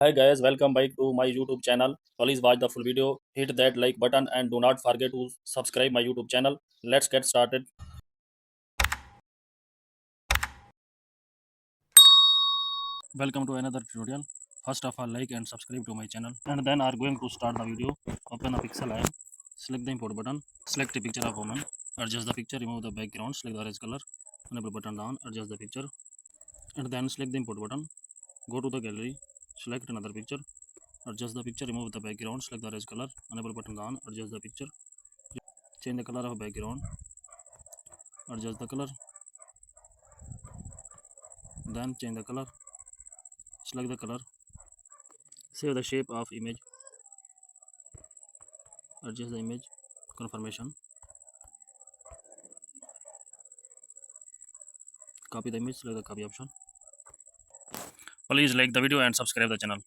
Hi guys, welcome back to my YouTube channel. Please watch the full video, hit that like button and do not forget to subscribe my YouTube channel. Let's get started. Welcome to another tutorial. First of all, like and subscribe to my channel. And then are going to start the video. Open the pixel app, select the import button, select a picture of woman, adjust the picture, remove the background, select the orange color, enable button down, adjust the picture, and then select the import button. Go to the gallery, select another picture, adjust the picture, remove the background, select the orange color, enable button down, adjust the picture, change the color of background, adjust the color, then change the color, select the color, save the shape of image, adjust the image, confirmation, copy the image, select the copy option. Please like the video and subscribe the channel.